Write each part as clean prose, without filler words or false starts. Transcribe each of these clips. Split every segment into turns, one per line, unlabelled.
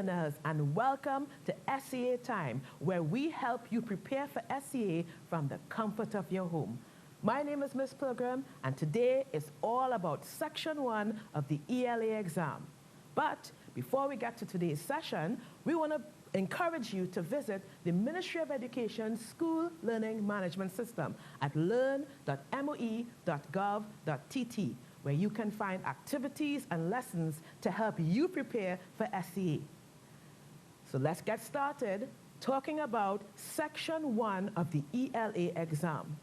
learners, and welcome to S.E.A. Time, where we help you prepare for S.E.A. from the comfort of your home. My name is Miss Pilgrim, and today is all about Section 1 of the ELA exam. But before we get to today's session, we want to encourage you to visit the Ministry of Education School Learning Management System at learn.moe.gov.tt, where you can find activities and lessons to help you prepare for S.E.A. So let's get started talking about Section 1 of the ELA exam.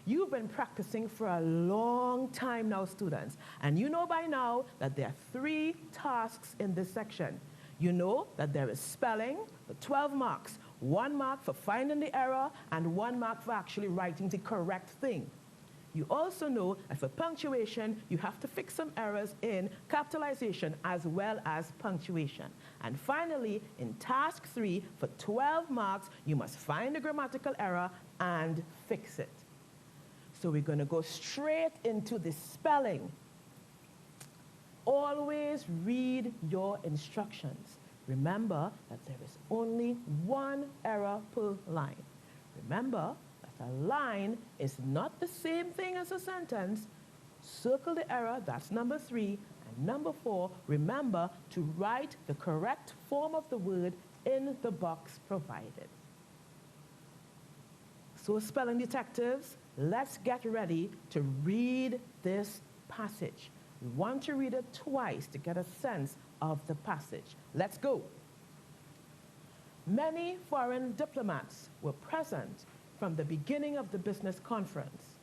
You've been practicing for a long time now, students, and you know by now that there are 3 tasks in this section. You know that there is spelling for 12 marks, 1 mark for finding the error, and 1 mark for actually writing the correct thing. You also know that for punctuation, you have to fix some errors in capitalization as well as punctuation. And finally, in task 3, for 12 marks, you must find the grammatical error and fix it. So we're going to go straight into the spelling. Always read your instructions. Remember that there is only 1 error per line. Remember that a line is not the same thing as a sentence. Circle the error, that's number 3. And number 4, remember to write the correct form of the word in the box provided. So spelling detectives, let's get ready to read this passage. We want to read it twice to get a sense of the passage. Let's go. Many foreign diplomats were present from the beginning of the business conference.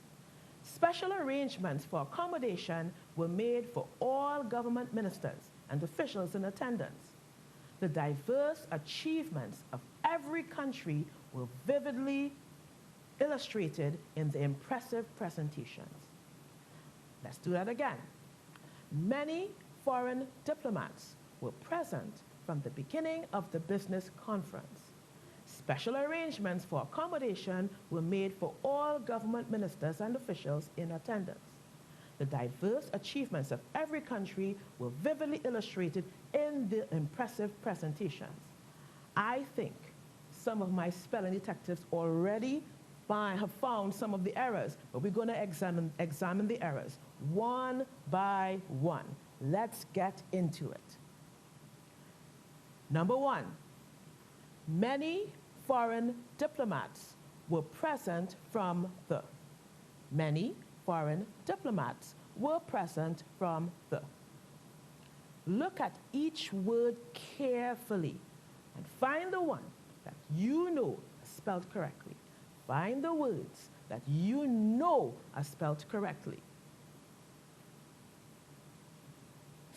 Special arrangements for accommodation were made for all government ministers and officials in attendance. The diverse achievements of every country were vividly illustrated in the impressive presentations. Let's do that again. Many foreign diplomats were present from the beginning of the business conference. Special arrangements for accommodation were made for all government ministers and officials in attendance. The diverse achievements of every country were vividly illustrated in the impressive presentations. I think some of my spelling detectives already have found some of the errors, but we're going to examine the errors one by one. Let's get into it. Number 1, many foreign diplomats were present from the. Many foreign diplomats were present from the. Look at each word carefully and find the one that you know is spelled correctly. Find the words that you know are spelled correctly.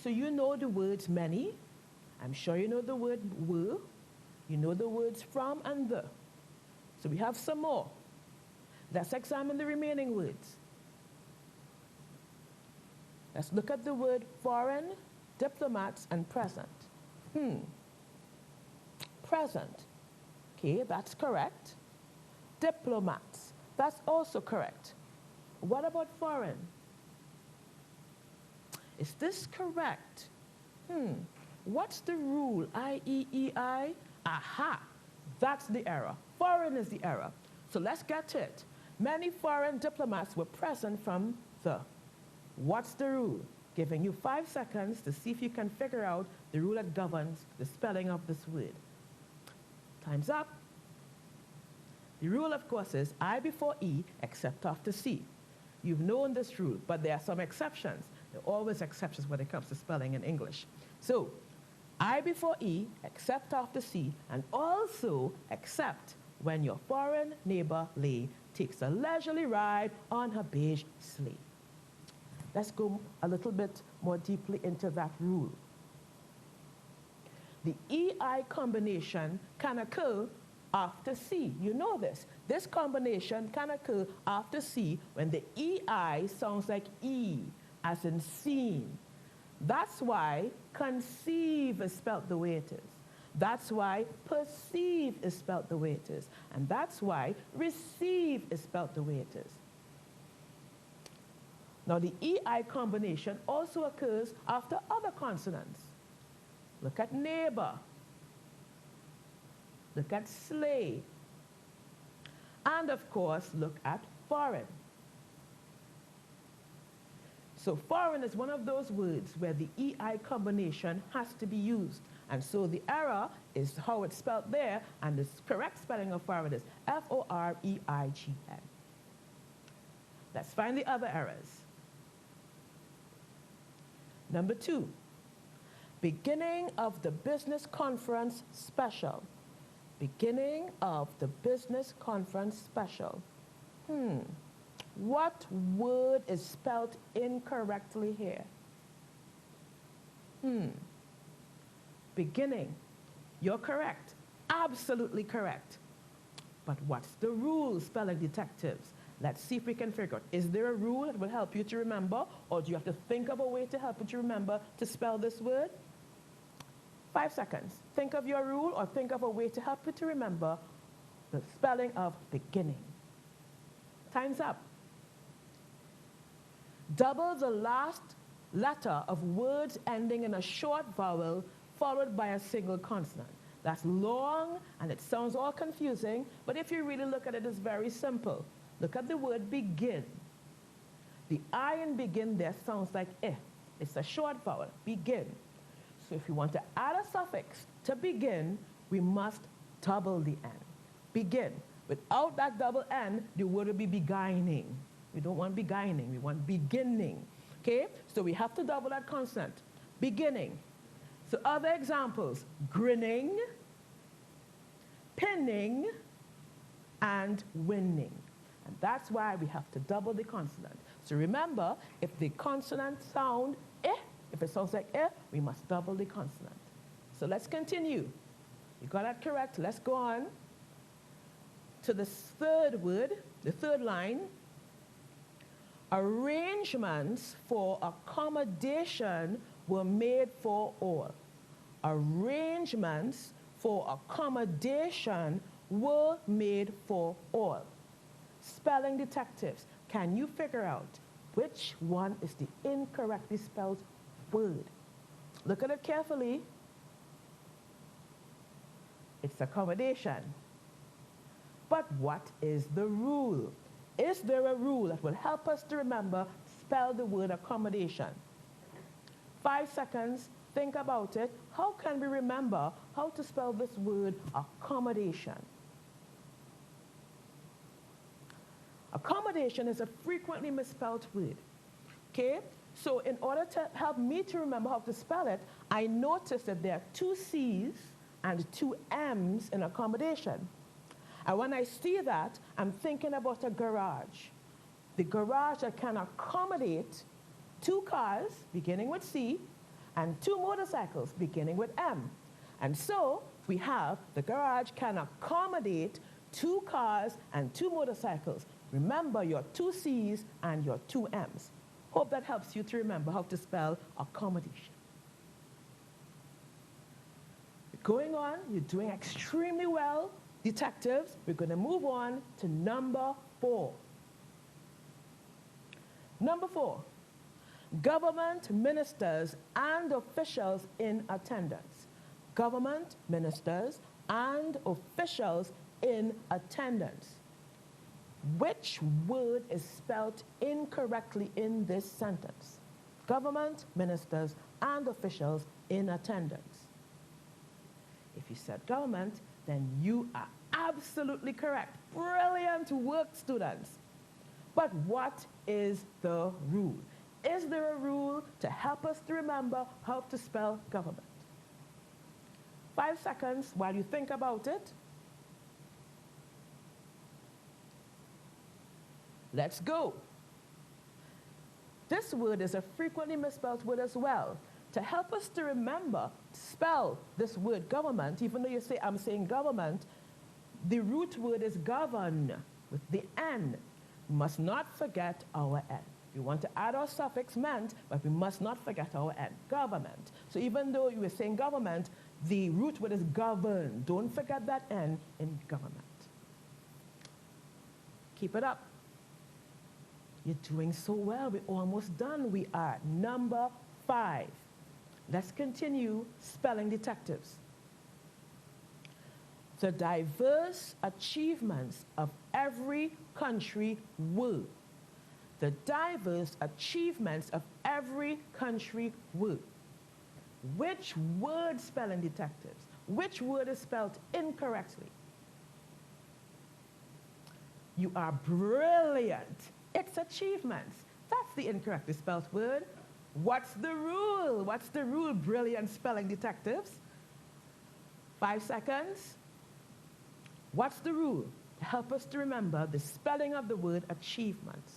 So you know the words many. I'm sure you know the word were. You know the words from and the. So we have some more. Let's examine the remaining words. Let's look at the word foreign, diplomats, and present. Present. Okay, that's correct. Diplomats, that's also correct. What about foreign? Is this correct? What's the rule? I-E-E-I? Aha, that's the error. Foreign is the error. So let's get to it. Many foreign diplomats were present from the. What's the rule? Giving you 5 seconds to see if you can figure out the rule that governs the spelling of this word. Time's up. The rule, of course, is I before E except after C. You've known this rule, but there are some exceptions. There are always exceptions when it comes to spelling in English. So, I before E except after C, and also except when your foreign neighbor Lay takes a leisurely ride on her beige sleigh. Let's go a little bit more deeply into that rule. The EI combination can occur after C. You know this. This combination can occur after C when the EI sounds like E, as in seen. That's why conceive is spelled the way it is. That's why perceive is spelled the way it is. And that's why receive is spelled the way it is. Now, the EI combination also occurs after other consonants. Look at neighbor. Look at slave. And of course, look at foreign. So foreign is one of those words where the EI combination has to be used. And so the error is how it's spelled there, and the correct spelling of foreign is F-O-R-E-I-G-N. Let's find the other errors. Number 2, beginning of the business conference special. Beginning of the business conference special. What word is spelled incorrectly here? Beginning. You're correct. Absolutely correct. But what's the rule, spelling detectives? Let's see if we can figure out. Is there a rule that will help you to remember, or do you have to think of a way to help you to remember to spell this word? 5 seconds. Think of your rule or think of a way to help you to remember the spelling of beginning. Time's up. Double the last letter of words ending in a short vowel followed by a single consonant. That's long and it sounds all confusing, but if you really look at it, it's very simple. Look at the word begin. The I in begin there sounds like eh. It's a short vowel, begin. So if you want to add a suffix to begin, we must double the N. Begin. Without that double N, the word will be beguiling. We don't want beguiling, we want beginning. Okay? So we have to double that consonant. Beginning. So other examples, grinning, pinning, and winning. And that's why we have to double the consonant. So remember, if the consonant sound eh, if it sounds like eh, we must double the consonant. So let's continue. You got that correct. Let's go on to the third word, the third line. Arrangements for accommodation were made for all. Arrangements for accommodation were made for all. Spelling detectives, can you figure out which one is the incorrectly spelled word? Look at it carefully. It's accommodation. But what is the rule? Is there a rule that will help us to remember, spell the word accommodation? 5 seconds, think about it. How can we remember how to spell this word accommodation? Accommodation is a frequently misspelled word. Okay? So in order to help me to remember how to spell it, I noticed that there are 2 C's and 2 M's in accommodation. And when I see that, I'm thinking about a garage. The garage that can accommodate 2 cars, beginning with C, and 2 motorcycles, beginning with M. And so we have the garage can accommodate 2 cars and 2 motorcycles. Remember your 2 C's and your 2 M's. Hope that helps you to remember how to spell accommodation. Going on, you're doing extremely well, detectives. We're going to move on to number 4. Number 4, government ministers and officials in attendance. Government ministers and officials in attendance. Which word is spelled incorrectly in this sentence? Government ministers and officials in attendance. If you said government, then you are absolutely correct. Brilliant work, students. But what is the rule? Is there a rule to help us to remember how to spell government? 5 seconds while you think about it. Let's go. This word is a frequently misspelled word as well. To help us to remember to spell this word government, even though you say I'm saying government, the root word is govern with the N. We must not forget our N. We want to add our suffix ment, but we must not forget our N. Government. So even though you were saying government, the root word is govern. Don't forget that N in government. Keep it up. You're doing so well. We're almost done. We are number 5. Let's continue spelling detectives. The diverse achievements of every country were. The diverse achievements of every country were. Which word, spelling detectives? Which word is spelled incorrectly? You are brilliant. It's achievements. That's the incorrectly spelled word. What's the rule? What's the rule, brilliant spelling detectives? 5 seconds. What's the rule? To help us to remember the spelling of the word achievements.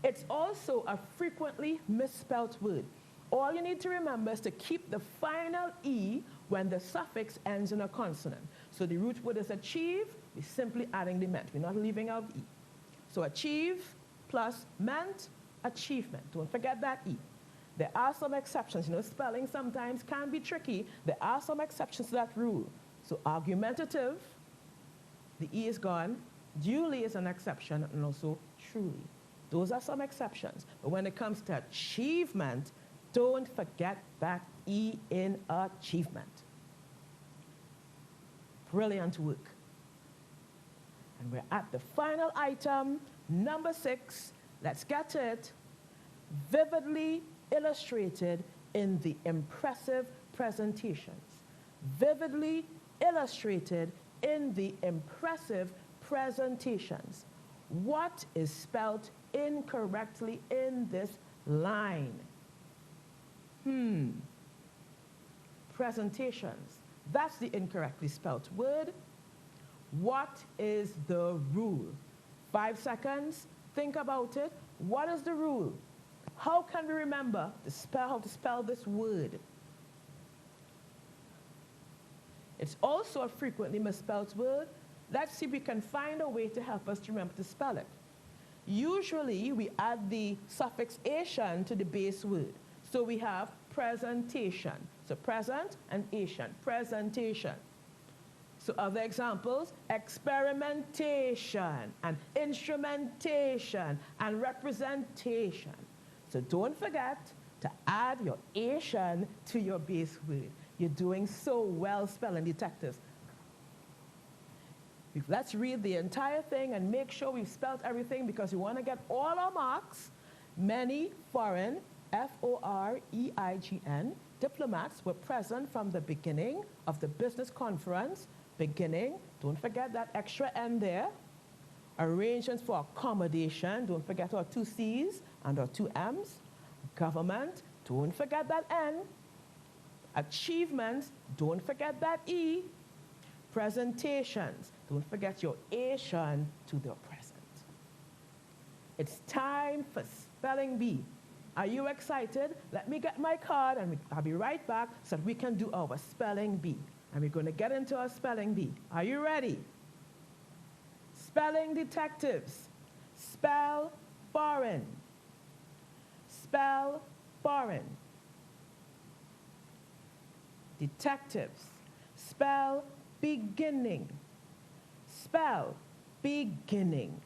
It's also a frequently misspelled word. All you need to remember is to keep the final E when the suffix ends in a consonant. So the root word is achieve, we're simply adding the ment. We're not leaving out E. So achieve plus ment, achievement. Don't forget that E. There are some exceptions. You know, spelling sometimes can be tricky. There are some exceptions to that rule. So argumentative, the E is gone. Duly is an exception, and also truly. Those are some exceptions. But when it comes to achievement, don't forget that E in achievement. Brilliant work. And we're at the final item, number 6. Let's get to it. Vividly illustrated in the impressive presentations. Vividly illustrated in the impressive presentations. What is spelled incorrectly in this line? Presentations. That's the incorrectly spelled word. What is the rule? 5 seconds. Think about it. What is the rule? How can we remember how to spell this word? It's also a frequently misspelled word. Let's see if we can find a way to help us to remember to spell it. Usually, we add the suffix ation to the base word. So we have presentation. So present and ation, presentation. So other examples, experimentation and instrumentation and representation. So don't forget to add your ation to your base word. You're doing so well, spelling detectives. Let's read the entire thing and make sure we've spelled everything, because we want to get all our marks. Many foreign, F-O-R-E-I-G-N, diplomats were present from the beginning of the business conference. Beginning, don't forget that extra N there. Arrangements for accommodation, don't forget our 2 C's and our 2 M's. Government, don't forget that N. Achievements, don't forget that E. Presentations, don't forget your ation to the present. It's time for spelling bee. Are you excited? Let me get my card and I'll be right back so that we can do our spelling bee. And we're going to get into our spelling bee. Are you ready? Spelling detectives. Spell foreign. Spell foreign. Detectives. Spell beginning. Spell beginning.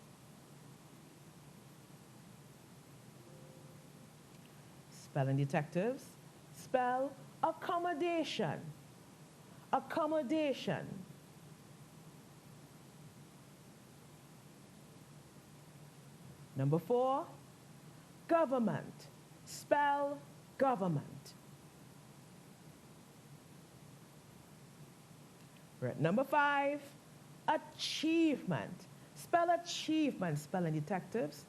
Spelling detectives. Spell accommodation. Accommodation. Number 4, government. Spell government. We're at number 5, achievement. Spell achievement, spelling detectives.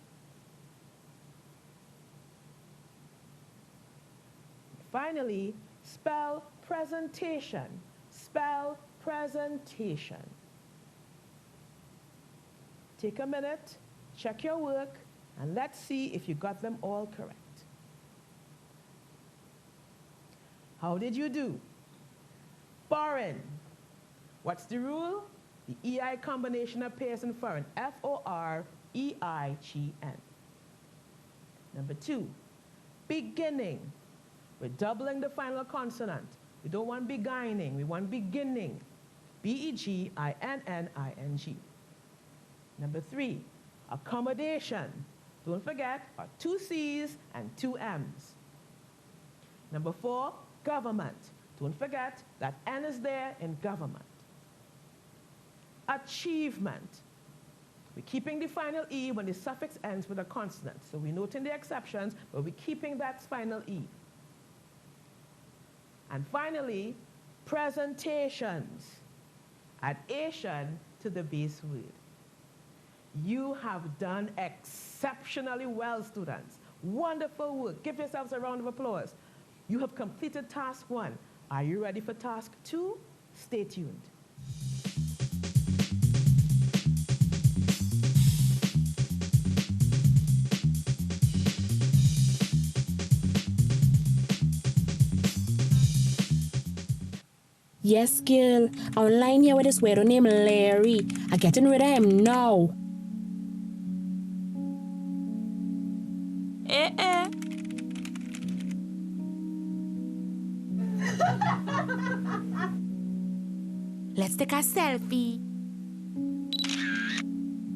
Finally, spell presentation. Spell presentation. Take a minute, check your work, and let's see if you got them all correct. How did you do? Foreign. What's the rule? The EI combination appears in foreign. F-O-R-E-I-G-N. Number 2, beginning. We're doubling the final consonant. We don't want beginning, we want beginning. B-E-G-I-N-N-I-N-G. Number 3, accommodation. Don't forget our 2 C's and 2 M's. Number 4, government. Don't forget that N is there in government. Achievement. We're keeping the final E when the suffix ends with a consonant. So we're noting the exceptions, but we're keeping that final E. And finally, presentations. Addation to the base word. You have done exceptionally well, students. Wonderful work. Give yourselves a round of applause. You have completed task 1. Are you ready for task 2? Stay tuned.
Yes, girl. Online here with this weirdo named Larry. I'm getting rid of him now.
S.E.A.
Let's take a selfie.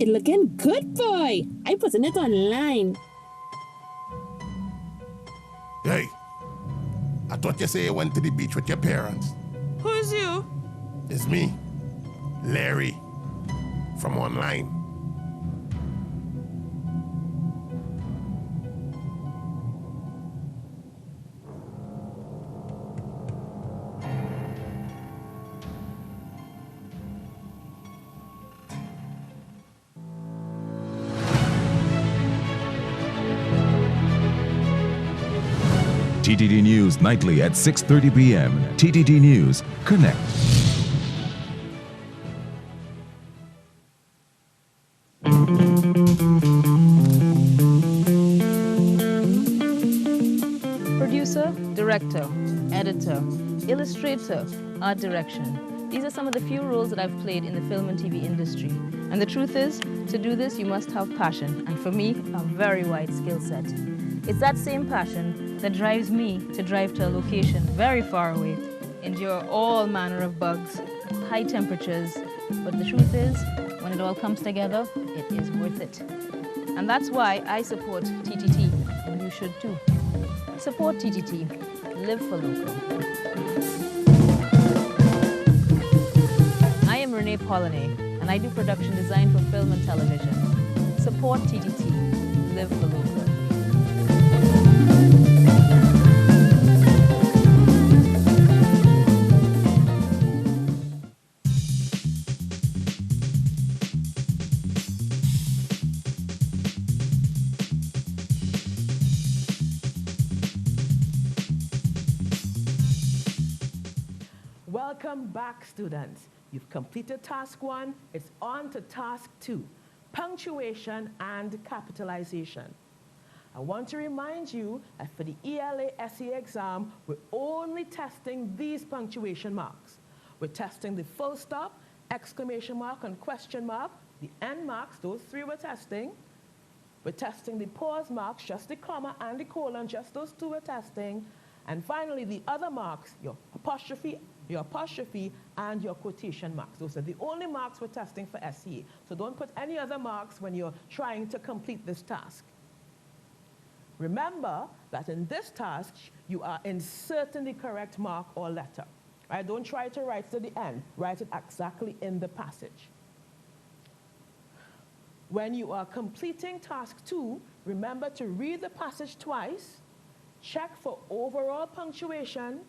It looking good, boy. I'm putting it online.
Hey, I thought you say you went to the beach with your parents.
Who is you?
It's me, Larry, from online.
TTD News nightly at 6:30 p.m. TTD News, connect.
Producer, director, editor, illustrator, art direction. These are some of the few roles that I've played in the film and TV industry. And the truth is, to do this, you must have passion. And for me, a very wide skill set. It's that same passion that drives me to drive to a location very far away, endure all manner of bugs, high temperatures. But the truth is, when it all comes together, it is worth it. And that's why I support TTT, and you should too. Support TTT. Live for local. I am Renee Pollinae, and I do production design for film and television. Support TTT. Live for local.
Welcome back, students. You've completed task 1. It's on to task 2, punctuation and capitalization. I want to remind you that for the ELA S.E.A exam, we're only testing these punctuation marks. We're testing the full stop, exclamation mark, and question mark, the end marks, those 3 we're testing. We're testing the pause marks, just the comma and the colon, just those 2 we're testing. And finally, the other marks, your apostrophe, and your quotation marks. Those are the only marks we're testing for S.E.A. So don't put any other marks when you're trying to complete this task. Remember that in this task, you are inserting the correct mark or letter. Right? Don't try to write to the end. Write it exactly in the passage. When you are completing task 2, remember to read the passage twice, check for overall punctuation.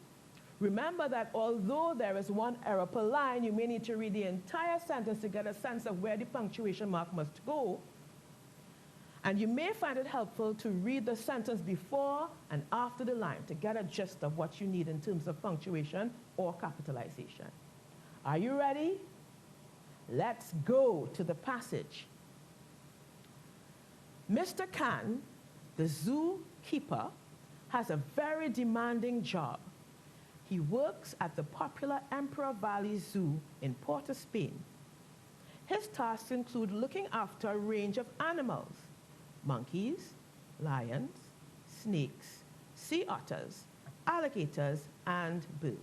Remember that although there is 1 error per line, you may need to read the entire sentence to get a sense of where the punctuation mark must go. And you may find it helpful to read the sentence before and after the line to get a gist of what you need in terms of punctuation or capitalization. Are you ready? Let's go to the passage. Mr. Khan, the zookeeper, has a very demanding job. He works at the popular Emperor Valley Zoo in Port of Spain. His tasks include looking after a range of animals: monkeys, lions, snakes, sea otters, alligators, and birds.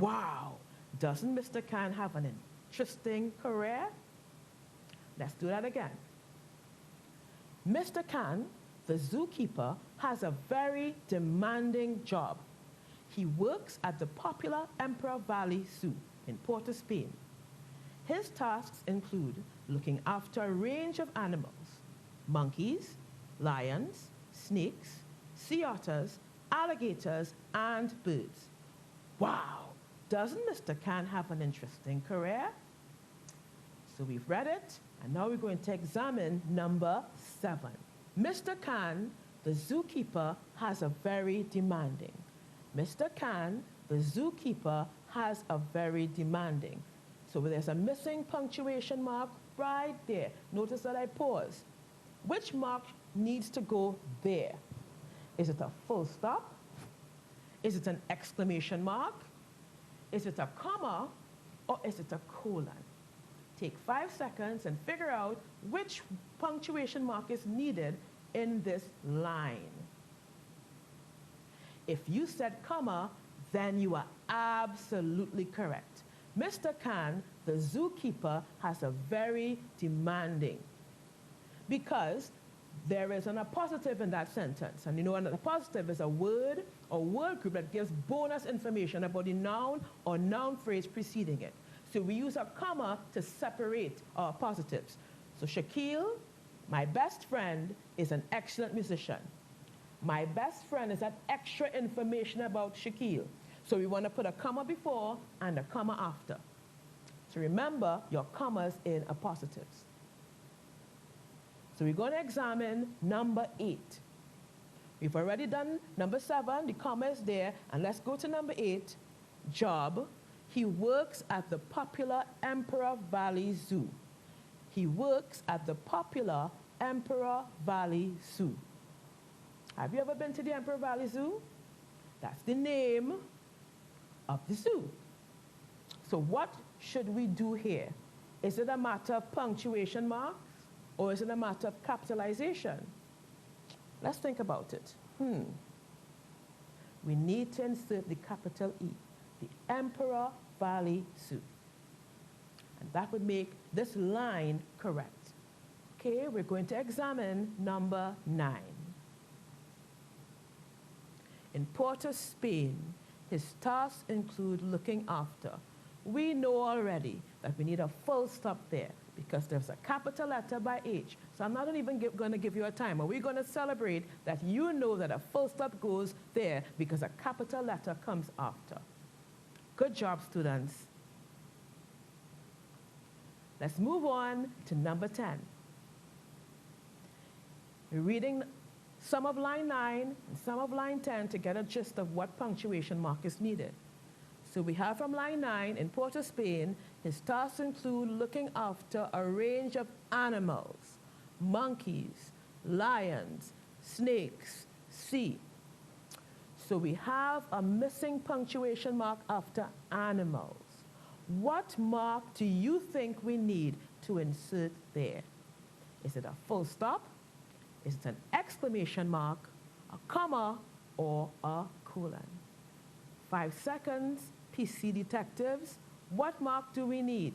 Wow, doesn't Mr. Khan have an interesting career? Let's do that again. Mr. Khan, the zookeeper has a very demanding job. He works at the popular Emperor Valley Zoo in Port of Spain. His tasks include looking after a range of animals: monkeys, lions, snakes, sea otters, alligators, and birds. Wow, doesn't Mr. Khan have an interesting career? So we've read it, and now we're going to examine number 7. Mr. Khan, the zookeeper, has a very demanding. Mr. Khan, the zookeeper, has a very demanding. So there's a missing punctuation mark right there. Notice that I pause. Which mark needs to go there? Is it a full stop? Is it an exclamation mark? Is it a comma? Or is it a colon? Take 5 seconds and figure out which punctuation mark is needed in this line. If you said comma, then you are absolutely correct. Mr. Khan, the zookeeper, has a very demanding, because there is an appositive in that sentence. And you know, an appositive is a word or word group that gives bonus information about the noun or noun phrase preceding it. So we use a comma to separate our positives. So Shaquille, my best friend, is an excellent musician. My best friend is that extra information about Shaquille. So we want to put a comma before and a comma after. So remember your commas in appositives. So we're going to examine number 8. We've already done number 7, the comma is there, and let's go to number 8, job. He works at the popular Emperor Valley Zoo. He works at the popular Emperor Valley Zoo. Have you ever been to the Emperor Valley Zoo? That's the name of the zoo. So what should we do here? Is it a matter of punctuation marks, or is it a matter of capitalization? Let's think about it. We need to insert the capital E, the Emperor Valley Zoo. And that would make this line correct. Okay, we're going to examine number 9. In Port of Spain, his tasks include looking after. We know already that we need a full stop there because there's a capital letter by H. So I'm not even going to give you a timer. We're going to celebrate that you know that a full stop goes there because a capital letter comes after. Good job, students. Let's move on to number 10. We're reading some of line 9 and some of line 10 to get a gist of what punctuation mark is needed. So we have from line 9, in Port of Spain, his tasks include looking after a range of animals: monkeys, lions, snakes, sea. So we have a missing punctuation mark after animals. What mark do you think we need to insert there? Is it a full stop? Is it an exclamation mark, a comma, or a colon? 5 seconds, PC detectives. What mark do we need?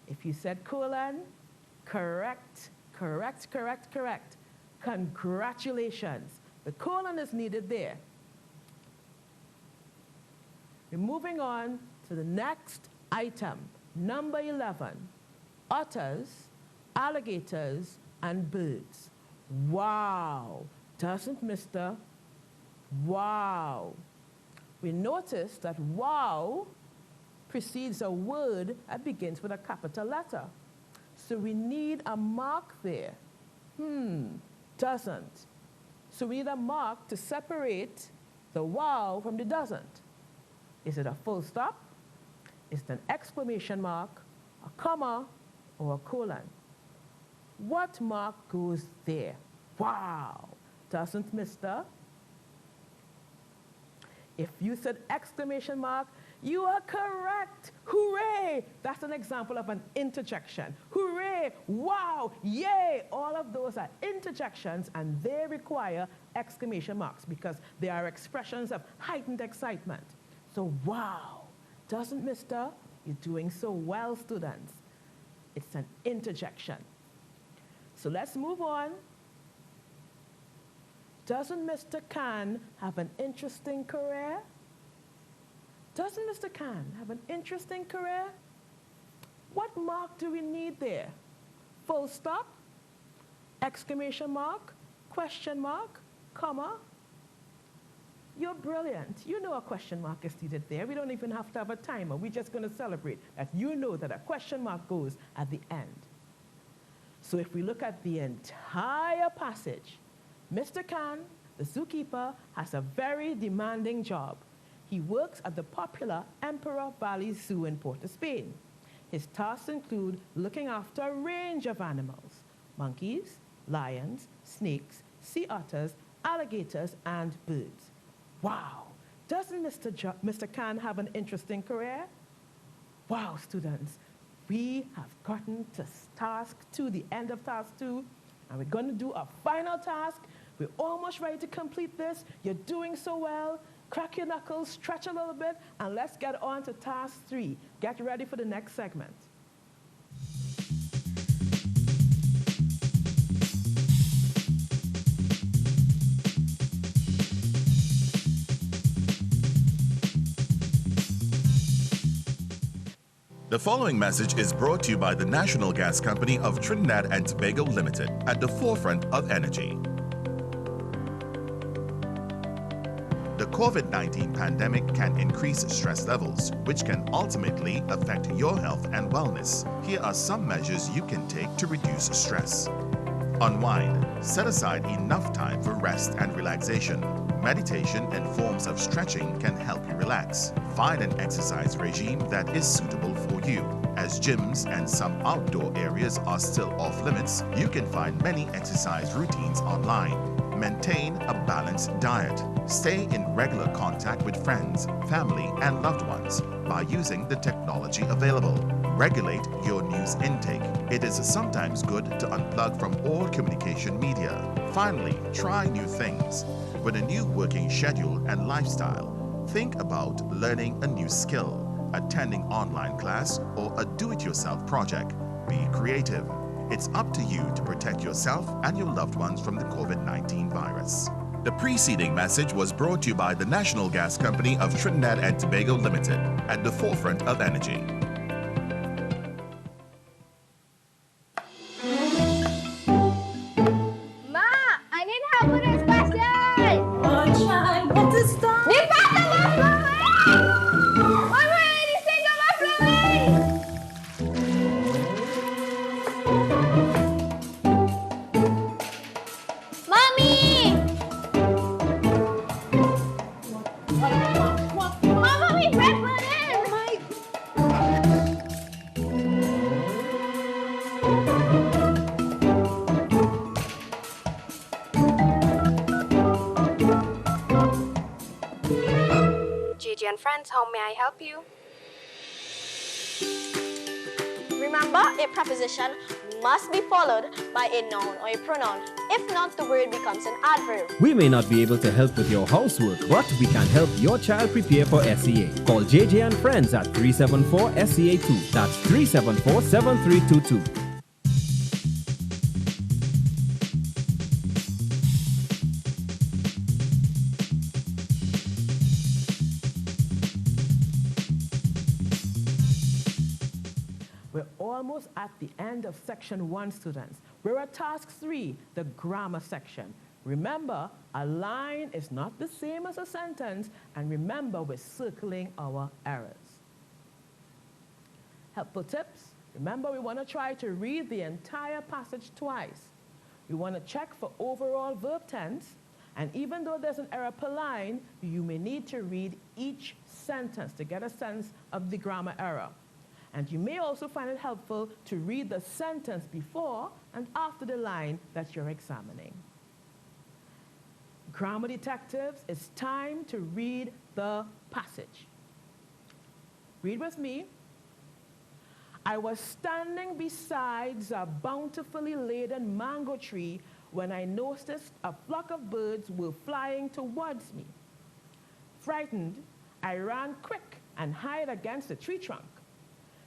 If you said colon, correct, correct, correct, correct. Congratulations. The colon is needed there. We're moving on to the next item, number 11, otters, alligators, and birds. Wow, doesn't Mr. Wow. We notice that wow precedes a word that begins with a capital letter. So we need a mark there. Doesn't. So we need a mark to separate the wow from the doesn't. Is it a full stop? Is it an exclamation mark, a comma, or a colon? What mark goes there? Wow, doesn't Mr. If you said exclamation mark, you are correct. Hooray! That's an example of an interjection. Hooray! Wow! Yay! All of those are interjections, and they require exclamation marks because they are expressions of heightened excitement. So wow! Doesn't Mr. You're doing so well, students. It's an interjection. So let's move on. Doesn't Mr. Khan have an interesting career? Doesn't Mr. Khan have an interesting career? What mark do we need there? Full stop? Exclamation mark? Question mark? Comma? You're brilliant. You know a question mark is needed there. We don't even have to have a timer. We're just going to celebrate that you know that a question mark goes at the end. So if we look at the entire passage, Mr. Khan, the zookeeper, has a very demanding job. He works at the popular Emperor Valley Zoo in Port of Spain. His tasks include looking after a range of animals: monkeys, lions, snakes, sea otters, alligators, and birds. Wow, doesn't Mr. Khan have an interesting career? Wow, students, we have gotten to task 2, the end of task 2, and we're going to do a final task. We're almost ready to complete this. You're doing so well. Crack your knuckles, stretch a little bit, and let's get on to task 3. Get ready for the next segment.
The following message is brought to you by the National Gas Company of Trinidad and Tobago Limited, at the forefront of energy. The COVID-19 pandemic can increase stress levels, which can ultimately affect your health and wellness. Here are some measures you can take to reduce stress. Unwind. Set aside enough time for rest and relaxation. Meditation and forms of stretching can help you relax. Find an exercise regime that is suitable for you. As gyms and some outdoor areas are still off limits, you can find many exercise routines online. Maintain a balanced diet. Stay in regular contact with friends, family, and loved ones by using the technology available. Regulate your news intake. It is sometimes good to unplug from all communication media. Finally, try new things. With a new working schedule and lifestyle, think about learning a new skill, attending online class, or a do-it-yourself project. Be creative. It's up to you to protect yourself and your loved ones from the COVID-19 virus. The preceding message was brought to you by the National Gas Company of Trinidad and Tobago Limited, at the forefront of energy.
Ma, I need help with this question.
Oh, child, what is that?
The pattern was flowing. Mama, this thing was flowing. Mommy! Mama, we bread for this.
Gigi and friends, how may I help you? Remember, a preposition must be followed by a noun or a pronoun. If not, the word becomes an adverb.
We may not be able to help with your housework, but we can help your child prepare for S.E.A. Call JJ and Friends at 374-SEA2. That's 374-7322.
We're almost at the end of section 1, students. We're at task 3, the grammar section. Remember, a line is not the same as a sentence, and remember, we're circling our errors. Helpful tips. Remember, we want to try to read the entire passage twice. We want to check for overall verb tense, and even though there's an error per line, you may need to read each sentence to get a sense of the grammar error. And you may also find it helpful to read the sentence before and after the line that you're examining. Grammar detectives, it's time to read the passage. Read with me. I was standing beside a bountifully laden mango tree when I noticed a flock of birds were flying towards me. Frightened, I ran quick and hid against the tree trunk.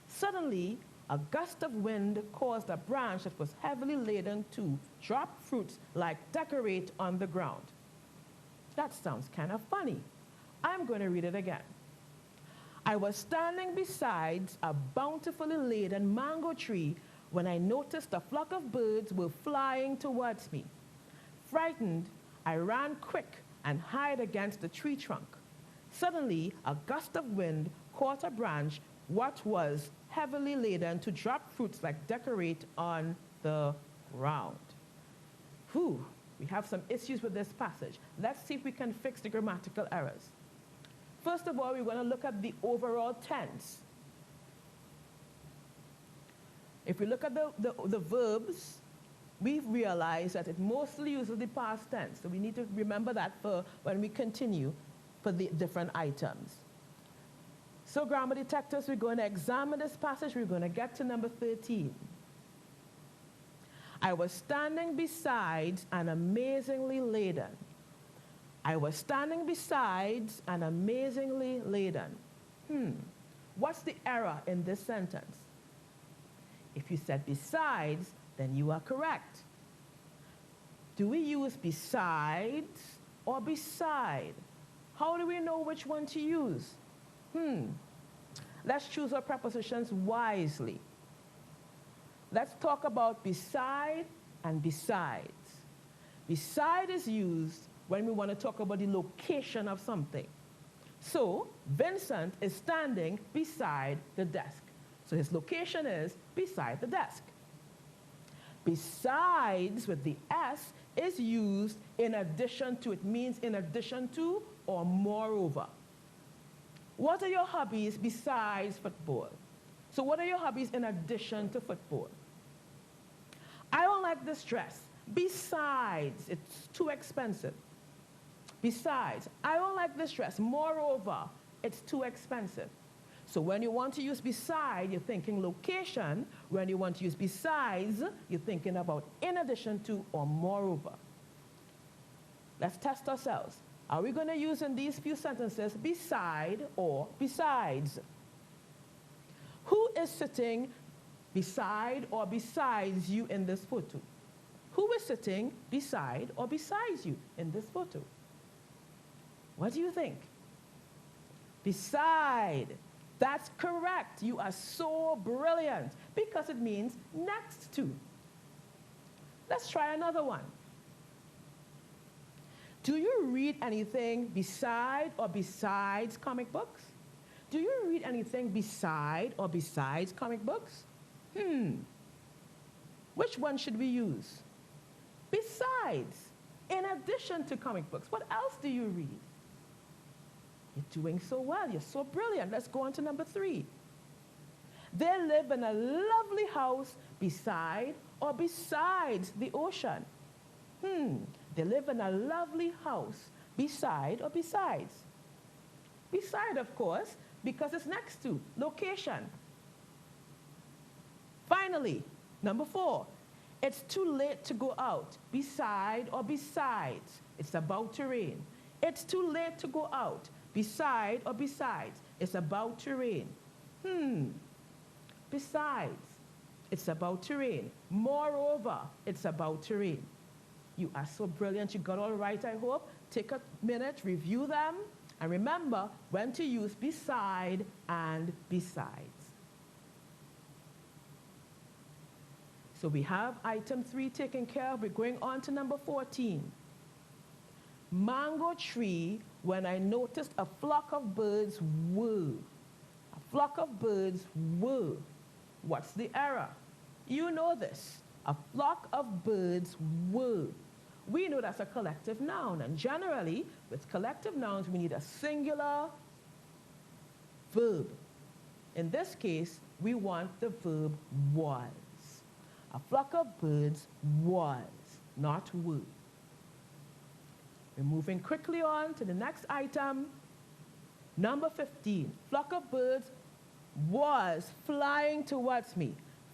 Suddenly, a gust of wind caused a branch that was heavily laden to drop fruits like decorate on the ground. That sounds kind of funny. I'm going to read it again. I was standing beside a bountifully laden mango tree when I noticed a flock of birds were flying towards me. Frightened, I ran quick and hid against the tree trunk. Suddenly, a gust of wind caught a branch what was heavily laden to drop fruits like decorate on the ground. Whew, we have some issues with this passage. Let's see if we can fix the grammatical errors. First of all, we're going to look at the overall tense. If we look at the verbs, we've realized that it mostly uses the past tense. So we need to remember that for when we continue for the different items. So grammar detectives, we're going to examine this passage. We're going to get to number 13. I was standing beside an amazingly laden. I was standing beside an amazingly laden. What's the error in this sentence? If you said besides, then you are correct. Do we use besides or beside? How do we know which one to use? Let's choose our prepositions wisely. Let's talk about beside and besides. Beside is used when we want to talk about the location of something. So Vincent is standing beside the desk. So his location is beside the desk. Besides with the S is used in addition to. It means in addition to or moreover. What are your hobbies besides football? So what are your hobbies in addition to football? I don't like this dress. Besides, it's too expensive. Besides, I don't like this dress. Moreover, it's too expensive. So when you want to use beside, you're thinking location. When you want to use besides, you're thinking about in addition to or moreover. Let's test ourselves. Are we going to use in these few sentences beside or besides? Who is sitting beside or besides you in this photo? Who is sitting beside or besides you in this photo? What do you think? Beside. That's correct. You are so brilliant because it means next to. Let's try another one. Do you read anything beside or besides comic books? Do you read anything beside or besides comic books? Which one should we use? Besides, in addition to comic books, what else do you read? You're doing so well. You're so brilliant. Let's go on to number 3. They live in a lovely house beside or besides the ocean. They live in a lovely house beside or besides. Beside, of course, because it's next to. Location. Finally, number 4. It's too late to go out. Beside or besides. It's about to rain. It's too late to go out. Beside or besides. It's about to rain. Besides. It's about to rain. Moreover, it's about to rain. You are so brilliant. You got all right, I hope. Take a minute, review them, and remember when to use beside and besides. So we have item 3 taken care of. We're going on to number 14. Mango tree, when I noticed a flock of birds were. A flock of birds were. What's the error? You know this. A flock of birds were. We know that's a collective noun, and generally, with collective nouns, we need a singular verb. In this case, we want the verb was. A flock of birds was, not were. We're moving quickly on to the next item. Number 15. Flock of birds was flying towards me.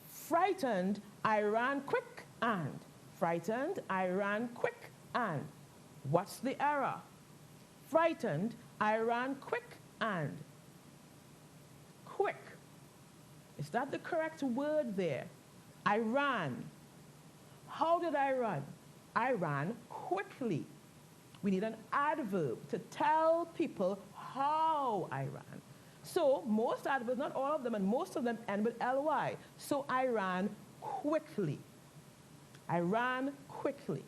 Frightened, I ran quick and. Frightened, I ran quick and. What's the error? Frightened, I ran quick and. Quick Is that the correct word there? I ran. How did I run? I ran quickly. We need an adverb to tell people how I ran. So most adverbs, not all of them, and most of them end with ly. So I ran quickly. I ran quickly.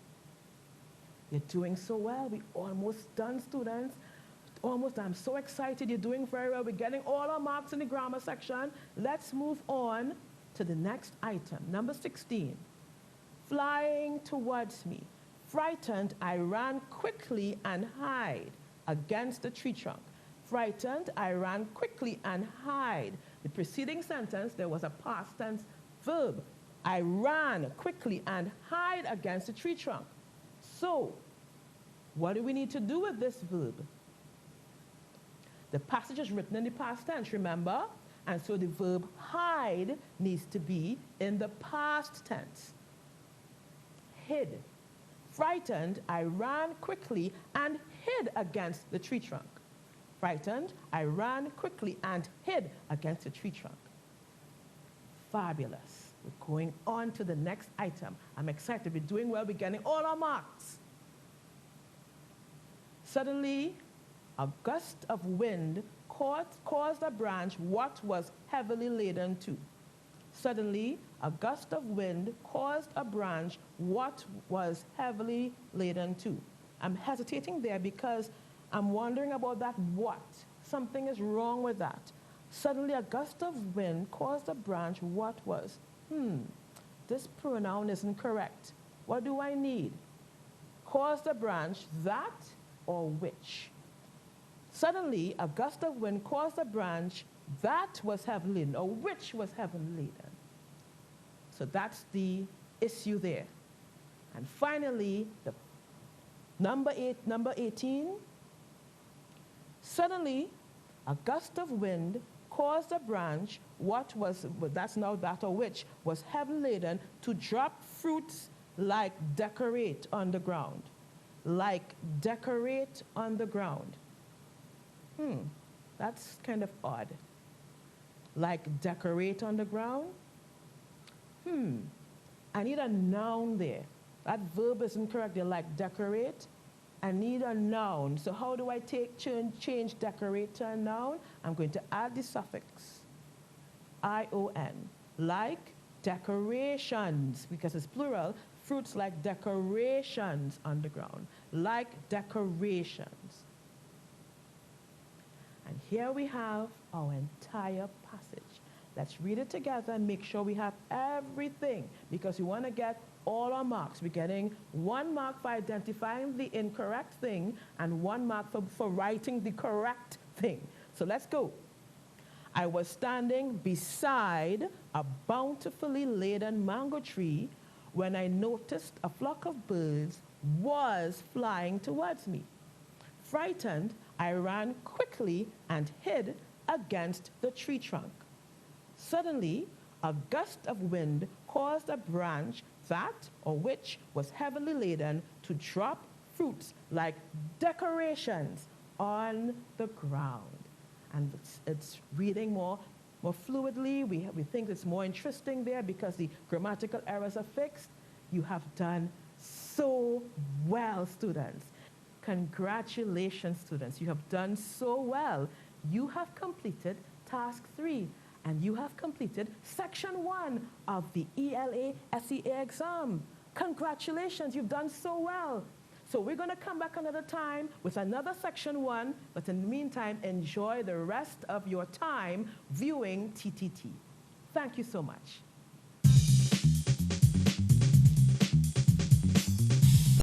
You're doing so well. We almost done, students. Almost done. I'm so excited. You're doing very well. We're getting all our marks in the grammar section. Let's move on to the next item. Number 16. Flying towards me. Frightened, I ran quickly and hide against the tree trunk. Frightened, I ran quickly and hide. The preceding sentence, there was a past tense verb. I ran quickly and hide against the tree trunk. So, what do we need to do with this verb? The passage is written in the past tense, remember? And so the verb hide needs to be in the past tense. Hid. Frightened, I ran quickly and hid against the tree trunk. Frightened, I ran quickly and hid against the tree trunk. Fabulous. We're going on to the next item. I'm excited. We're doing well. We're getting all our marks. Suddenly, a gust of wind caused a branch what was heavily laden to. Suddenly, a gust of wind caused a branch what was heavily laden to. I'm hesitating there because I'm wondering about that what. Something is wrong with that. Suddenly, a gust of wind caused a branch what was. This pronoun isn't correct. What do I need? Caused a branch that or which? Suddenly, a gust of wind caused a branch that was heavily laden, or which was heavily laden. So that's the issue there. And finally, the number 18. Suddenly, a gust of wind caused a branch, that's now that or which, was heavily laden to drop fruits like decorate on the ground. Like decorate on the ground. That's kind of odd. Like decorate on the ground? I need a noun there. That verb isn't correct. They're like decorate. I need a noun. So how do I change decorate to a noun? I'm going to add the suffix ion. Like decorations, because it's plural, fruits like decorations on the ground. Like decorations. And here we have our entire passage. Let's read it together and make sure we have everything, because we want to get all our marks. We're getting 1 mark for identifying the incorrect thing and 1 mark for writing the correct thing. So let's go. I was standing beside a bountifully laden mango tree when I noticed a flock of birds was flying towards me. Frightened, I ran quickly and hid against the tree trunk. Suddenly, a gust of wind caused a branch that or which was heavily laden to drop fruits like decorations on the ground. And it's reading more fluidly. We think it's more interesting there because the grammatical errors are fixed. You have done so well, students. Congratulations, students. You have done so well. You have completed task 3, and you have completed section 1 of the ELA S.E.A exam. Congratulations, you've done so well. So we're going to come back another time with another section 1, but in the meantime, enjoy the rest of your time viewing TTT. Thank you so much.